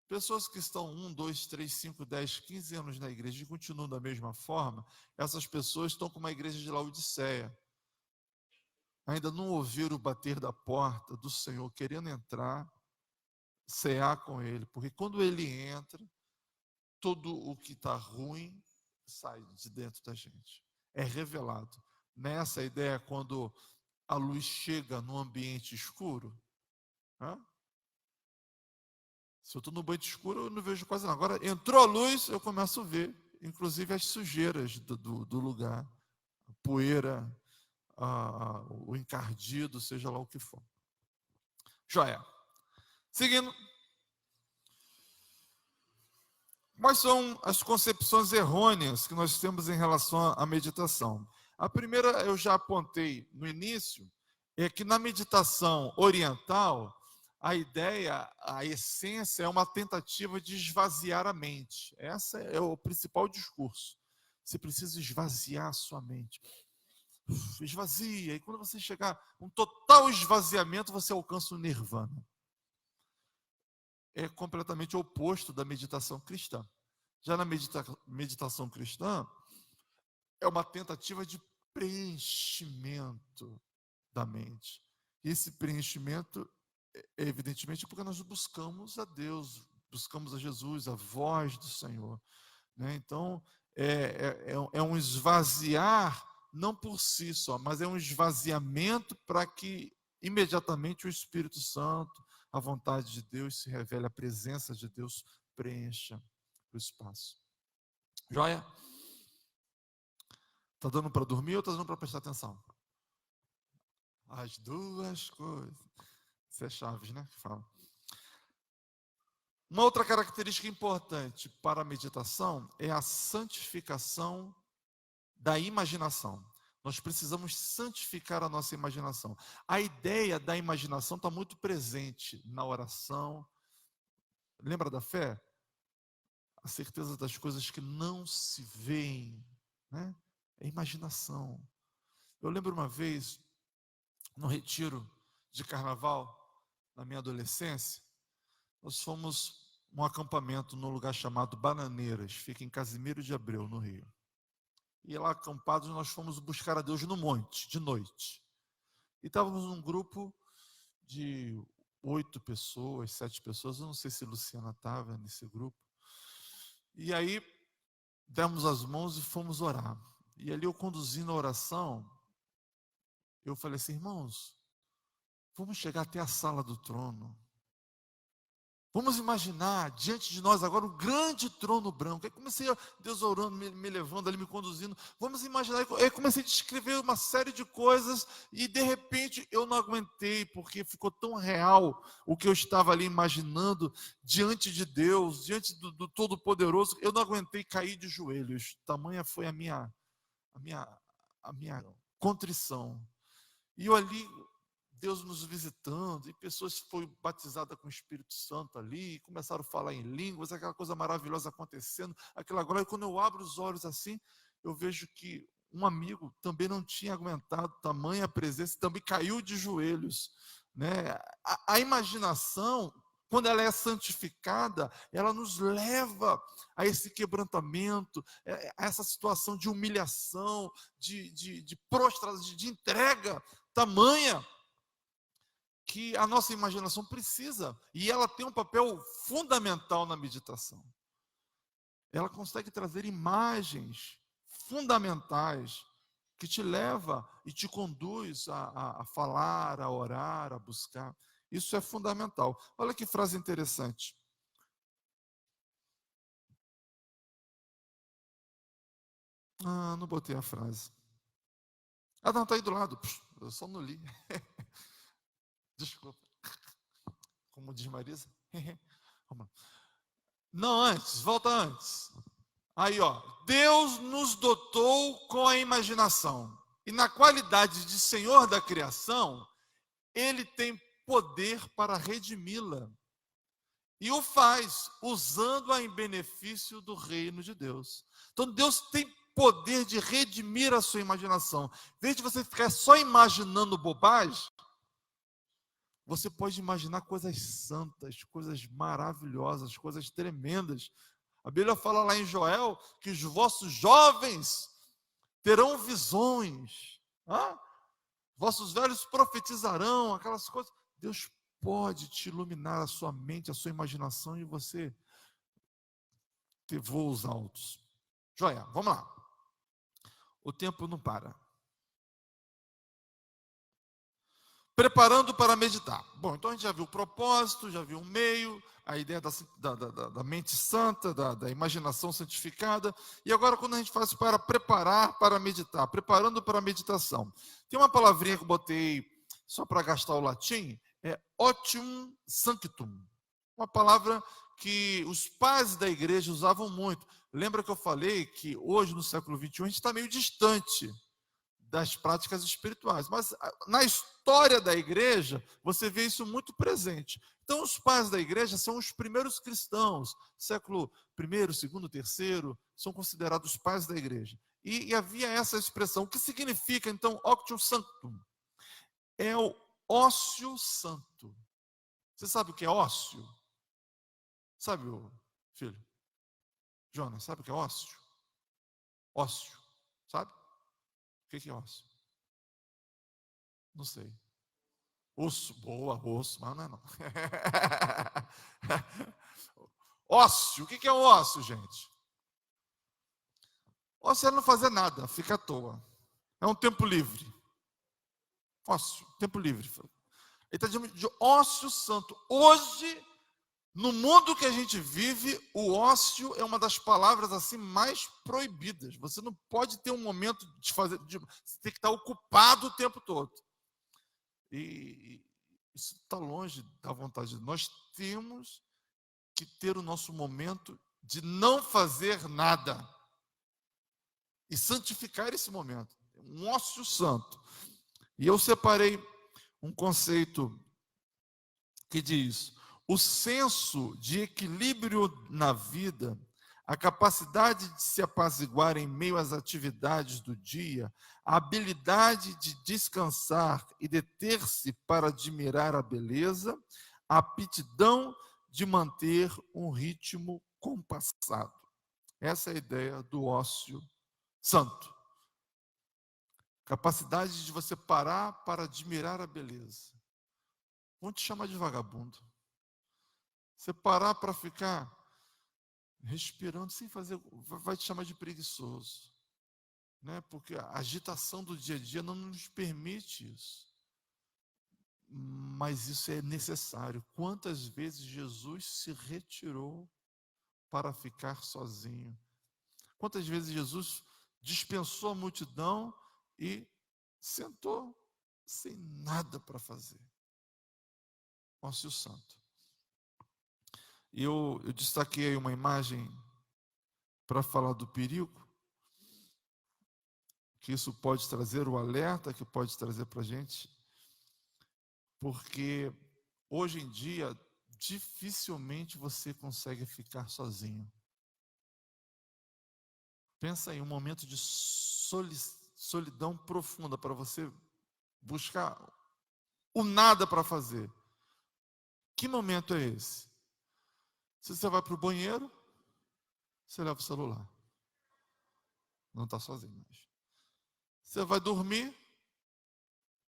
S1: Pessoas que estão 1, 2, 3, 5, 10, 15 anos na igreja e continuam da mesma forma, essas pessoas estão como a igreja de Laodiceia. Ainda não ouviram o bater da porta do Senhor, querendo entrar, cear com Ele. Porque quando Ele entra, tudo o que está ruim sai de dentro da gente. É revelado. Nessa ideia, quando a luz chega no ambiente escuro, se eu estou no banho escuro, eu não vejo quase nada. Agora, entrou a luz, eu começo a ver, inclusive as sujeiras do lugar, a poeira, o encardido, seja lá o que for. Joia. Seguindo. Quais são as concepções errôneas que nós temos em relação à meditação? A primeira, eu já apontei no início, é que na meditação oriental, a ideia, a essência é uma tentativa de esvaziar a mente. Esse é o principal discurso. Você precisa esvaziar a sua mente. Esvazia. E quando você chegar a um total esvaziamento, você alcança o nirvana. É completamente oposto da meditação cristã. Já na meditação cristã, é uma tentativa de preenchimento da mente. E esse preenchimento evidentemente, porque nós buscamos a Deus, buscamos a Jesus, a voz do Senhor. Né? Então, é um esvaziar, não por si só, mas é um esvaziamento para que imediatamente o Espírito Santo, a vontade de Deus se revele, a presença de Deus preencha o espaço. Joia? Está dando para dormir ou está dando para prestar atenção? As duas coisas. Isso é Chaves, né? Que fala. Uma outra característica importante para a meditação é a santificação da imaginação. Nós precisamos santificar a nossa imaginação. A ideia da imaginação está muito presente na oração. Lembra da fé? A certeza das coisas que não se veem, né? É imaginação. Eu lembro uma vez, no retiro de carnaval, na minha adolescência, nós fomos um acampamento num lugar chamado Bananeiras, fica em Casimiro de Abreu, no Rio. E lá acampados nós fomos buscar a Deus no monte, de noite. E estávamos num grupo de 8 pessoas, 7 pessoas, eu não sei se Luciana estava nesse grupo. E aí, demos as mãos e fomos orar. E ali eu conduzindo a oração, eu falei assim, irmãos, vamos chegar até a sala do trono. Vamos imaginar diante de nós agora um grande trono branco. Aí comecei a Deus orando, me levando ali, me conduzindo. Vamos imaginar. Aí comecei a descrever uma série de coisas e de repente eu não aguentei, porque ficou tão real o que eu estava ali imaginando diante de Deus, diante do Todo-Poderoso. Eu não aguentei cair de joelhos. Tamanha foi a minha contrição. E eu ali, Deus nos visitando, e pessoas foram batizadas com o Espírito Santo ali, começaram a falar em línguas, aquela coisa maravilhosa acontecendo, aquela glória. Quando eu abro os olhos assim, eu vejo que um amigo também não tinha aguentado tamanha presença, também caiu de joelhos, né? A imaginação, quando ela é santificada, ela nos leva a esse quebrantamento, a essa situação de humilhação, de prostração, de entrega tamanha, que a nossa imaginação precisa, e ela tem um papel fundamental na meditação. Ela consegue trazer imagens fundamentais que te leva e te conduz a falar, a orar, a buscar. Isso é fundamental. Olha que frase interessante. Não botei a frase. Não, está aí do lado. Eu só não li. Desculpa. Como diz Marisa. Vamos lá. Não, antes, volta antes. Aí, ó, Deus nos dotou com a imaginação. E na qualidade de Senhor da criação, Ele tem poder para redimi-la. E o faz usando-a em benefício do reino de Deus. Então Deus tem poder de redimir a sua imaginação. Em vez de você ficar só imaginando bobagem, você pode imaginar coisas santas, coisas maravilhosas, coisas tremendas. A Bíblia fala lá em Joel que os vossos jovens terão visões, vossos velhos profetizarão, aquelas coisas. Deus pode te iluminar a sua mente, a sua imaginação e você ter voos altos. Joia, vamos lá. O tempo não para. Preparando para meditar. Bom, então a gente já viu o propósito, já viu o meio, a ideia da mente santa, da imaginação santificada. E agora, quando a gente faz para preparar para meditar, preparando para a meditação. Tem uma palavrinha que eu botei só para gastar o latim, é otium sanctum. Uma palavra que os pais da igreja usavam muito. Lembra que eu falei que hoje, no século XXI, a gente está meio distante das práticas espirituais. Mas na história da igreja, você vê isso muito presente. Então, os pais da igreja são os primeiros cristãos, século I, segundo, terceiro, são considerados os pais da igreja. E havia essa expressão. O que significa, então, Octio Sanctum? É o ócio santo. Você sabe o que é ócio? Sabe, filho? Jonas, sabe o que é ócio? Ócio, sabe? O que é ócio? Não sei. Osso, boa, osso, mas não é não. Ócio, o que é o ócio, gente? Ócio é não fazer nada, fica à toa. É um tempo livre. Ócio, tempo livre. Ele está dizendo de ócio santo. Hoje, No mundo que a gente vive, o ócio é uma das palavras assim mais proibidas. Você não pode ter um momento de fazer, você tem que estar ocupado o tempo todo. E isso está longe da vontade. Nós temos que ter o nosso momento de não fazer nada e santificar esse momento. Um ócio santo. E eu separei um conceito que diz: o senso de equilíbrio na vida, a capacidade de se apaziguar em meio às atividades do dia, a habilidade de descansar e deter-se para admirar a beleza, a aptidão de manter um ritmo compassado. Essa é a ideia do ócio santo. Capacidade de você parar para admirar a beleza. Vão te chamar de vagabundo. Você parar para ficar respirando sem fazer, vai te chamar de preguiçoso, né? Porque a agitação do dia a dia não nos permite isso. Mas isso é necessário. Quantas vezes Jesus se retirou para ficar sozinho? Quantas vezes Jesus dispensou a multidão e sentou sem nada para fazer? Ócio santo. E eu destaquei aí uma imagem para falar do perigo que isso pode trazer, o alerta que pode trazer para a gente, porque hoje em dia dificilmente você consegue ficar sozinho. Pensa em um momento de solidão profunda para você buscar o nada para fazer. Que momento é esse? Se você vai para o banheiro, você leva o celular. Não está sozinho mais. Você vai dormir,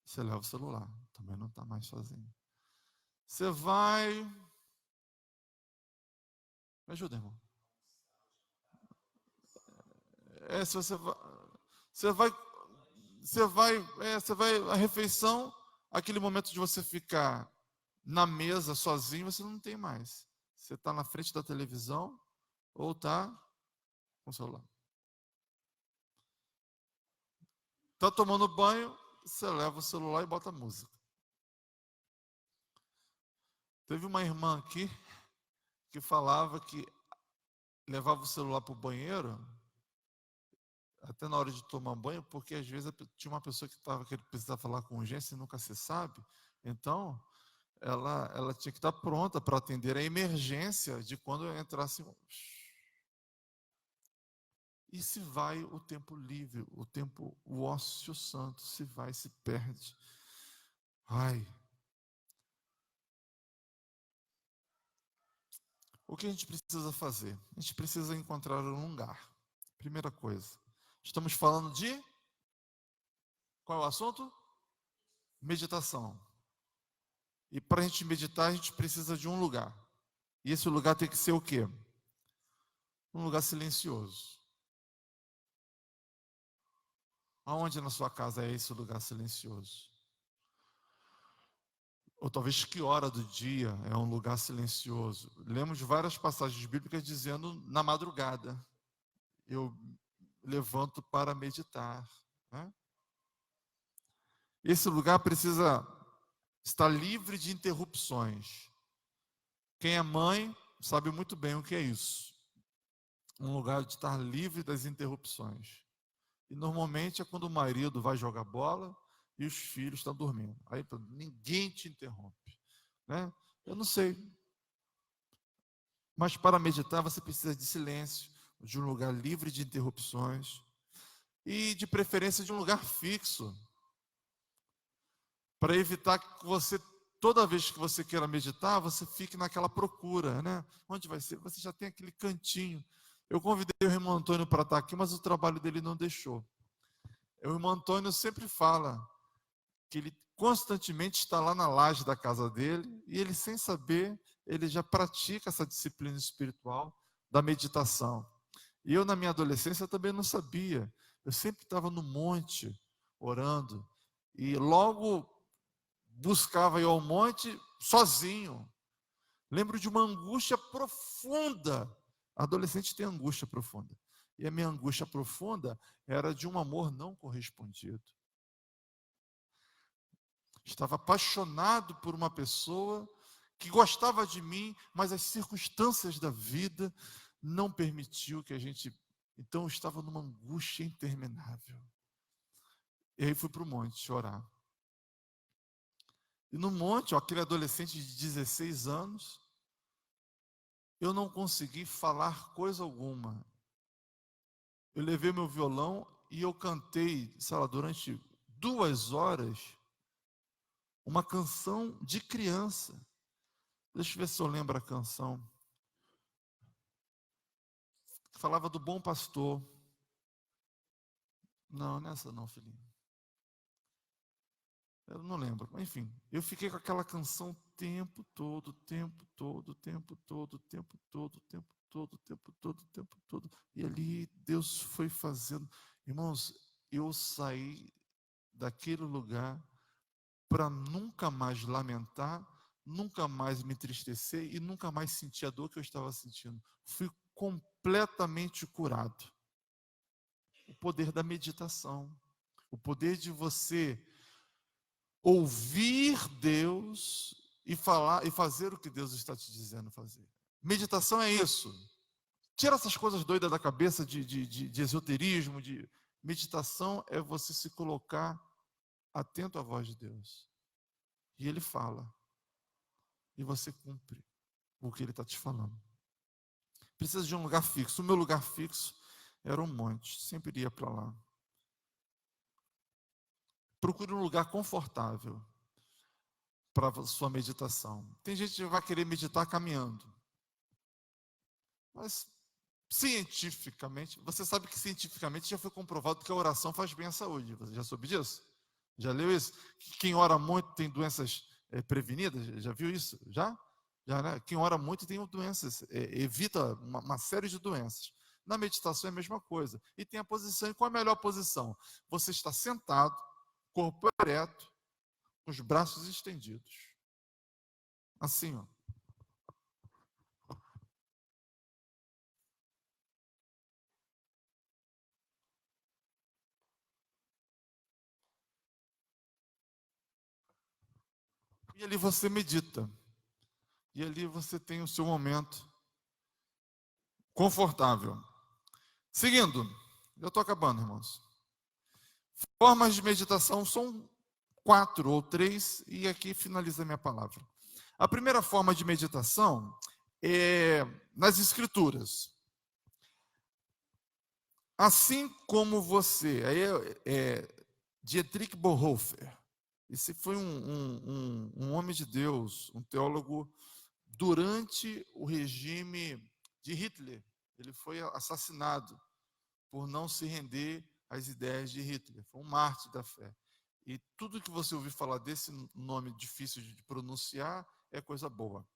S1: você leva o celular. Também não está mais sozinho. Você vai... Me ajuda, irmão. Se você vai a refeição, aquele momento de você ficar na mesa sozinho, você não tem mais. Você está na frente da televisão ou está com o celular. Está tomando banho, você leva o celular e bota música. Teve uma irmã aqui que falava que levava o celular para o banheiro, até na hora de tomar banho, porque às vezes tinha uma pessoa que precisava falar com urgência e nunca se sabe. Então, ela tinha que estar pronta para atender a emergência de quando entrasse. E se vai o tempo livre, o ócio santo se vai, se perde. Ai. O que a gente precisa fazer? A gente precisa encontrar um lugar. Primeira coisa. Estamos falando de... Qual é o assunto? Meditação. E para a gente meditar, a gente precisa de um lugar. E esse lugar tem que ser o quê? Um lugar silencioso. Aonde na sua casa é esse lugar silencioso? Ou talvez que hora do dia é um lugar silencioso? Lemos várias passagens bíblicas dizendo na madrugada. Eu levanto para meditar, né? Esse lugar precisa estar livre de interrupções. Quem é mãe sabe muito bem o que é isso. Um lugar de estar livre das interrupções. E normalmente é quando o marido vai jogar bola e os filhos estão dormindo. Aí ninguém te interrompe, né? Eu não sei. Mas para meditar você precisa de silêncio, de um lugar livre de interrupções e de preferência de um lugar fixo, para evitar que você, toda vez que você queira meditar, você fique naquela procura, né? Onde vai ser? Você já tem aquele cantinho. Eu convidei o irmão Antônio para estar aqui, mas o trabalho dele não deixou. O irmão Antônio sempre fala que ele constantemente está lá na laje da casa dele e ele, sem saber, ele já pratica essa disciplina espiritual da meditação. E eu, na minha adolescência, também não sabia. Eu sempre estava no monte, orando. E logo buscava ir ao monte sozinho. Lembro de uma angústia profunda. Adolescente tem angústia profunda. E a minha angústia profunda era de um amor não correspondido. Estava apaixonado por uma pessoa que gostava de mim, mas as circunstâncias da vida não permitiu que a gente... Então eu estava numa angústia interminável. E aí fui para o monte orar. E no monte, aquele adolescente de 16 anos, eu não consegui falar coisa alguma. Eu levei meu violão e eu cantei, sei lá, durante 2 horas, uma canção de criança. Deixa eu ver se eu lembro a canção. Falava do bom pastor. Não, nessa não, filhinho. Eu não lembro. Enfim, eu fiquei com aquela canção o tempo todo, o tempo todo, o tempo todo, o tempo todo, o tempo todo, o tempo todo, o tempo todo. E ali Deus foi fazendo. Irmãos, eu saí daquele lugar para nunca mais lamentar, nunca mais me entristecer e nunca mais sentir a dor que eu estava sentindo. Fui completamente curado. O poder da meditação, o poder de você ouvir Deus e falar e fazer o que Deus está te dizendo fazer. Meditação é isso. Tira essas coisas doidas da cabeça de esoterismo. Meditação é você se colocar atento à voz de Deus. E Ele fala. E você cumpre o que Ele está te falando. Precisa de um lugar fixo. O meu lugar fixo era um monte. Sempre ia para lá. Procure um lugar confortável para a sua meditação. Tem gente que vai querer meditar caminhando. Mas, cientificamente, você sabe que cientificamente já foi comprovado que a oração faz bem à saúde. Você já soube disso? Já leu isso? Que quem ora muito tem doenças prevenidas? Já viu isso? Já? Já, né? Quem ora muito tem doenças, evita uma série de doenças. Na meditação é a mesma coisa. E tem a posição. E qual a melhor posição? Você está sentado, corpo ereto, com os braços estendidos. Assim, ó. E ali você medita. E ali você tem o seu momento confortável. Seguindo, eu estou acabando, irmãos. Formas de meditação são 4 ou 3, e aqui finaliza a minha palavra. A primeira forma de meditação é nas Escrituras. Assim como você, aí Dietrich Bonhoeffer, esse foi um homem de Deus, um teólogo durante o regime de Hitler. Ele foi assassinado por não se render às ideias de Hitler. Foi um mártir da fé. E tudo que você ouvir falar desse nome difícil de pronunciar é coisa boa.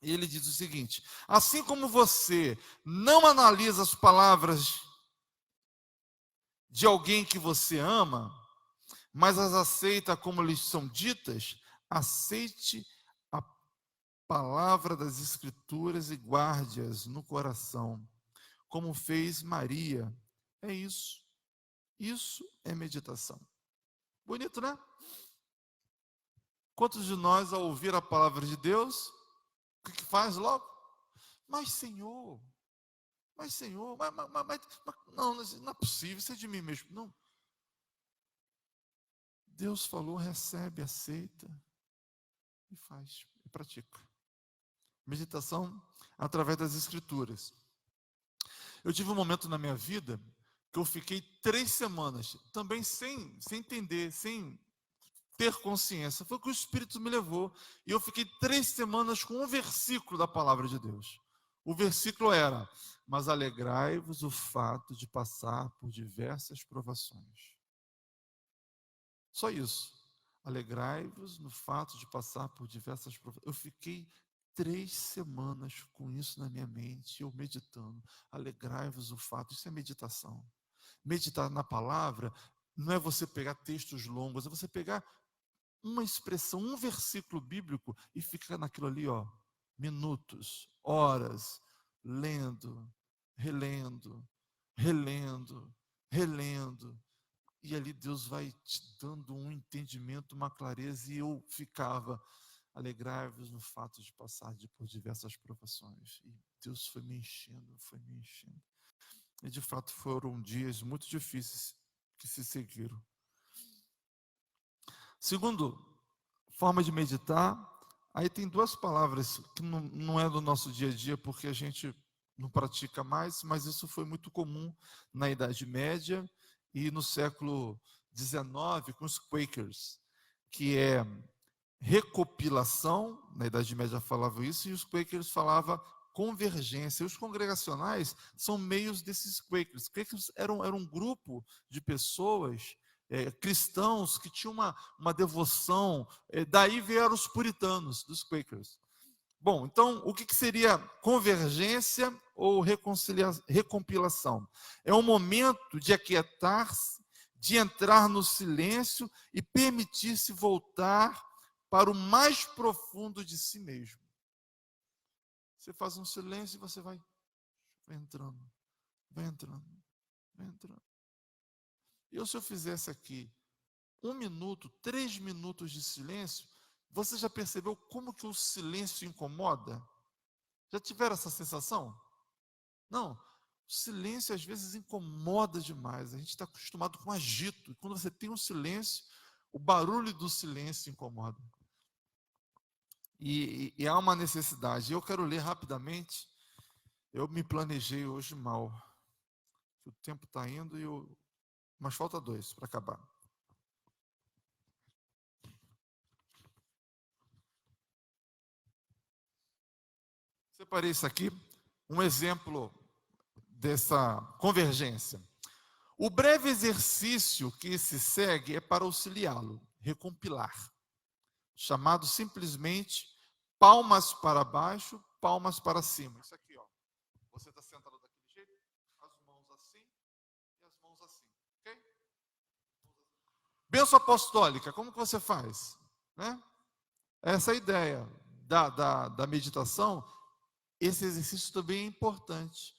S1: E ele diz o seguinte: assim como você não analisa as palavras de alguém que você ama, mas as aceita como lhes são ditas, aceite a palavra das Escrituras e guarde-as no coração, como fez Maria. É isso. Isso é meditação. Bonito, né? Quantos de nós, ao ouvir a palavra de Deus, o que faz logo? Mas Senhor, não, não é possível, isso é de mim mesmo. Não. Deus falou, recebe, aceita e faz, e pratica. Meditação através das Escrituras. Eu tive um momento na minha vida que eu fiquei 3 semanas, também sem entender, sem ter consciência. Foi o que o Espírito me levou. E eu fiquei 3 semanas com um versículo da palavra de Deus. O versículo era: mas alegrai-vos o fato de passar por diversas provações. Só isso. Alegrai-vos no fato de passar por diversas provações. Eu fiquei 3 semanas com isso na minha mente, eu meditando. Alegrai-vos o fato. Isso é meditação. Meditar na palavra não é você pegar textos longos, é você pegar uma expressão, um versículo bíblico e ficar naquilo ali, ó. minutos, horas, lendo, relendo, relendo, relendo. E ali Deus vai te dando um entendimento, uma clareza, e eu ficava: alegrai-vos no fato de passar por diversas provações. E Deus foi me enchendo, foi me enchendo. E de fato foram dias muito difíceis que se seguiram. Segundo forma de meditar, aí tem duas palavras que não é do nosso dia a dia, porque a gente não pratica mais, mas isso foi muito comum na Idade Média e no século XIX com os Quakers, que é recopilação. Na Idade Média falava isso, e os Quakers falavam convergência. E os congregacionais são meios desses Quakers. Quakers eram um grupo de pessoas, cristãos, que tinham uma devoção. Daí vieram os puritanos, dos Quakers. Bom, então, o que seria convergência ou recompilação? É um momento de aquietar-se, de entrar no silêncio e permitir-se voltar para o mais profundo de si mesmo. Você faz um silêncio e você vai entrando, vai entrando, vai entrando. Se eu fizesse aqui 1 minuto, 3 minutos de silêncio, você já percebeu como que o silêncio incomoda? Já tiveram essa sensação? Não, o silêncio às vezes incomoda demais. A gente está acostumado com agito, e quando você tem um silêncio, o barulho do silêncio incomoda. E há uma necessidade. Eu quero ler rapidamente. Eu me planejei hoje mal. O tempo está indo, mas falta 2 para acabar. Separei isso aqui, um exemplo dessa convergência. O breve exercício que se segue é para auxiliá-lo, recompilar, chamado simplesmente palmas para baixo, palmas para cima. Isso aqui, ó. Você está sentado daquele jeito, as mãos assim e as mãos assim, ok? Bênção apostólica, como que você faz? Né? Essa é a ideia da meditação. Esse exercício também é importante.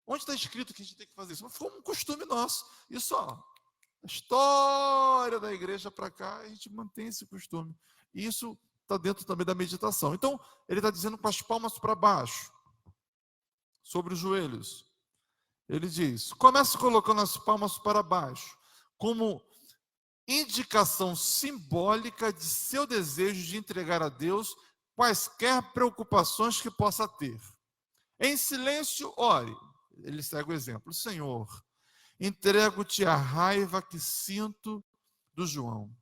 S1: Onde está escrito que a gente tem que fazer isso? Foi um costume nosso. Isso, ó, a história da igreja para cá, a gente mantém esse costume. E isso está dentro também da meditação. Então, ele está dizendo com as palmas para baixo, sobre os joelhos. Ele diz: comece colocando as palmas para baixo, como indicação simbólica de seu desejo de entregar a Deus quaisquer preocupações que possa ter. Em silêncio, ore. Ele segue o exemplo: Senhor, entrego-te a raiva que sinto do João.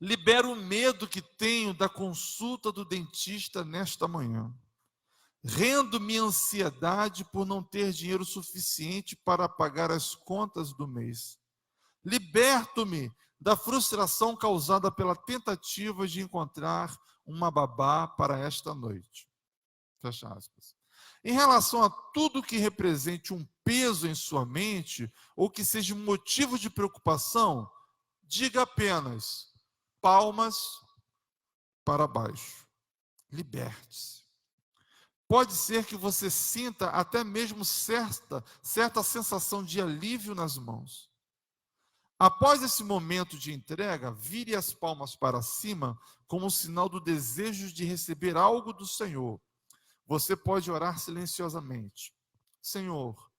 S1: Libero o medo que tenho da consulta do dentista nesta manhã. Rendo minha ansiedade por não ter dinheiro suficiente para pagar as contas do mês. Liberto-me da frustração causada pela tentativa de encontrar uma babá para esta noite. Fecha aspas. Em relação a tudo que represente um peso em sua mente, ou que seja motivo de preocupação, diga apenas: palmas para baixo. Liberte-se. Pode ser que você sinta até mesmo certa sensação de alívio nas mãos. Após esse momento de entrega, vire as palmas para cima como um sinal do desejo de receber algo do Senhor. Você pode orar silenciosamente. Senhor,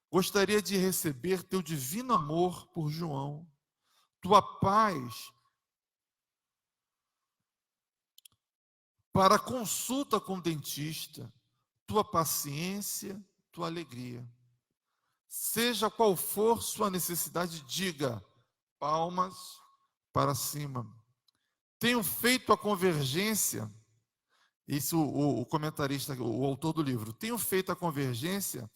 S1: gostaria de receber teu divino amor por João, tua paz para a consulta com o dentista, tua paciência, tua alegria. Seja qual for sua necessidade, diga: palmas para cima. Tenho feito a convergência. Isso o comentarista, o autor do livro. Tenho feito a convergência,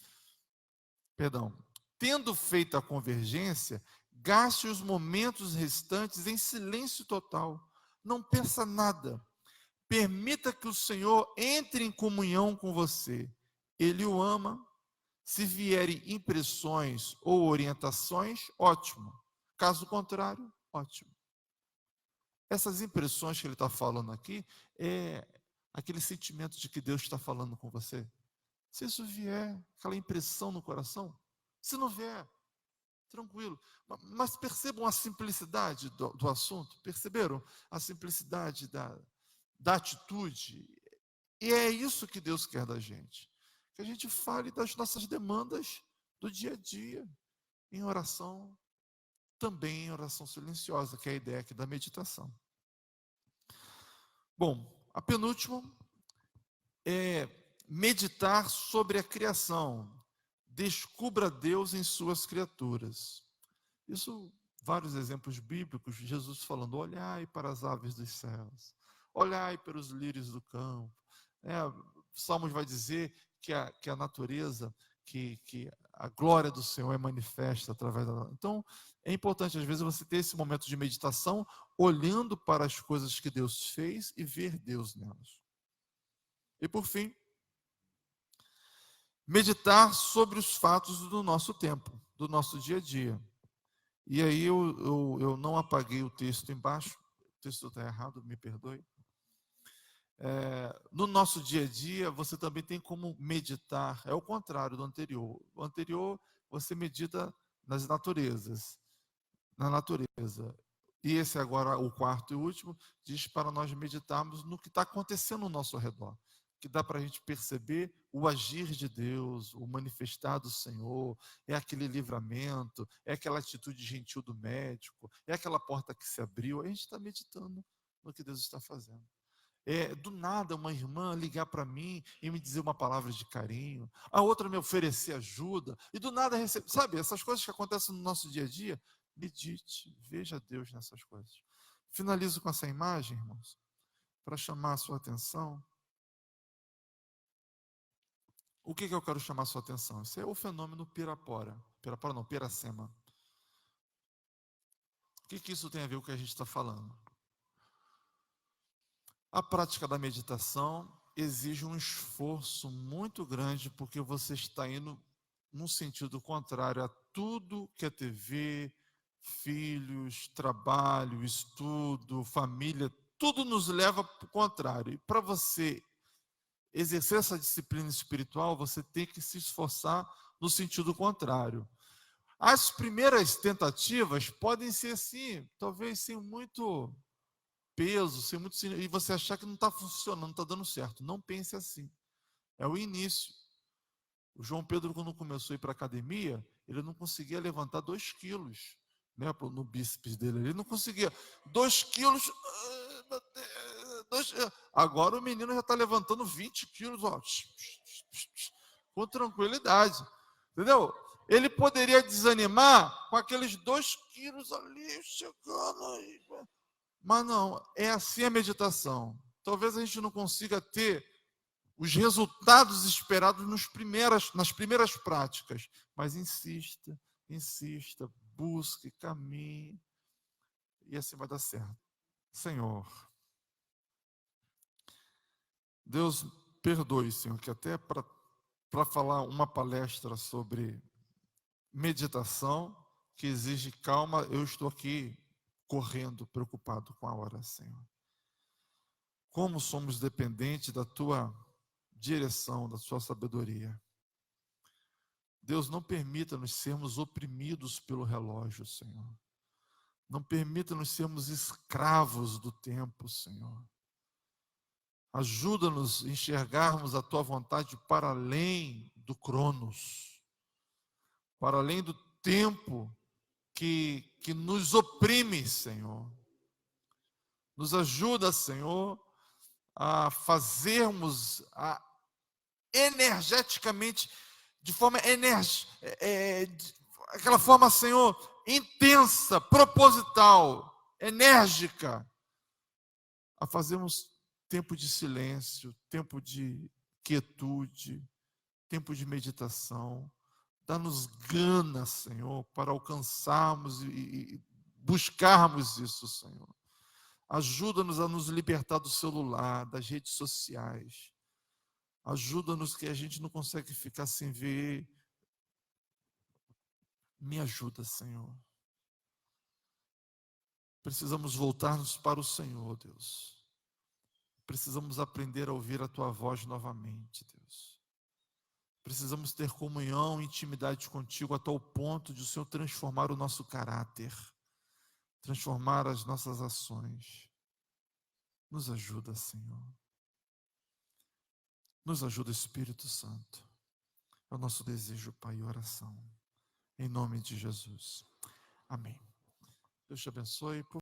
S1: tendo feito a convergência, gaste os momentos restantes em silêncio total. Não pensa nada. Permita que o Senhor entre em comunhão com você. Ele o ama. Se vierem impressões ou orientações, ótimo. Caso contrário, ótimo. Essas impressões que ele está falando aqui aquele sentimento de que Deus está falando com você? Se isso vier, aquela impressão no coração, se não vier, tranquilo. Mas percebam a simplicidade do assunto, perceberam a simplicidade da atitude? E é isso que Deus quer da gente, que a gente fale das nossas demandas do dia a dia, em oração, também em oração silenciosa, que é a ideia aqui da meditação. Bom, a penúltima é meditar sobre a criação. Descubra Deus em suas criaturas. Isso, vários exemplos bíblicos, Jesus falando, olhai para as aves dos céus, olhai para os lírios do campo. Salmos vai dizer que a natureza, que a glória do Senhor é manifesta através da... Então, é importante, às vezes, você ter esse momento de meditação, olhando para as coisas que Deus fez e ver Deus nelas. E, por fim, meditar sobre os fatos do nosso tempo, do nosso dia a dia. E aí eu não apaguei o texto embaixo, o texto está errado, me perdoe. No nosso dia a dia, você também tem como meditar, é o contrário do anterior. O anterior, você medita nas naturezas, na natureza. E esse agora, o quarto e último, diz para nós meditarmos no que está acontecendo ao nosso redor. Que dá para a gente perceber o agir de Deus, o manifestar do Senhor, é aquele livramento, é aquela atitude gentil do médico, é aquela porta que se abriu. A gente está meditando no que Deus está fazendo. Do nada uma irmã ligar para mim e me dizer uma palavra de carinho, a outra me oferecer ajuda, e do nada receber, sabe, essas coisas que acontecem no nosso dia a dia, medite, veja Deus nessas coisas. Finalizo com essa imagem, irmãos, para chamar a sua atenção. O que eu quero chamar a sua atenção? Isso é o fenômeno Pirapora. Pirapora não, Piracema. O que isso tem a ver com o que a gente está falando? A prática da meditação exige um esforço muito grande, porque você está indo num sentido contrário a tudo que é TV, filhos, trabalho, estudo, família, tudo nos leva para o contrário. E para você exercer essa disciplina espiritual, você tem que se esforçar no sentido contrário. As primeiras tentativas podem ser assim, talvez sem muito peso, sem muito, e você achar que não está funcionando, não está dando certo. Não pense assim. É o início. O João Pedro, quando começou a ir para a academia, ele não conseguia levantar 2 quilos, né, no bíceps dele. Ele não conseguia. 2 quilos. Agora o menino já está levantando 20 quilos, ó, com tranquilidade. Entendeu? Ele poderia desanimar com aqueles 2 quilos ali chegando aí. Mas não, é assim a meditação. Talvez a gente não consiga ter os resultados esperados nas primeiras práticas, mas insista, insista, busque, caminhe, e assim vai dar certo. Senhor, Deus perdoe, Senhor, que até para falar uma palestra sobre meditação, que exige calma, eu estou aqui correndo, preocupado com a hora, Senhor. Como somos dependentes da Tua direção, da Sua sabedoria. Deus, não permita-nos sermos oprimidos pelo relógio, Senhor. Não permita-nos sermos escravos do tempo, Senhor. Ajuda-nos a enxergarmos a Tua vontade para além do cronos, para além do tempo que nos oprime, Senhor. Nos ajuda, Senhor, a fazermos energeticamente, de forma aquela forma, Senhor, intensa, proposital, enérgica, a fazermos tempo de silêncio, tempo de quietude, tempo de meditação. Dá-nos gana, Senhor, para alcançarmos e buscarmos isso, Senhor. Ajuda-nos a nos libertar do celular, das redes sociais. Ajuda-nos que a gente não consegue ficar sem ver. Me ajuda, Senhor. Precisamos voltar-nos para o Senhor, Deus. Precisamos aprender a ouvir a Tua voz novamente, Deus. Precisamos ter comunhão e intimidade contigo a tal ponto de o Senhor transformar o nosso caráter, transformar as nossas ações. Nos ajuda, Senhor. Nos ajuda, Espírito Santo. É o nosso desejo, Pai, e oração. Em nome de Jesus. Amém. Deus te abençoe. Por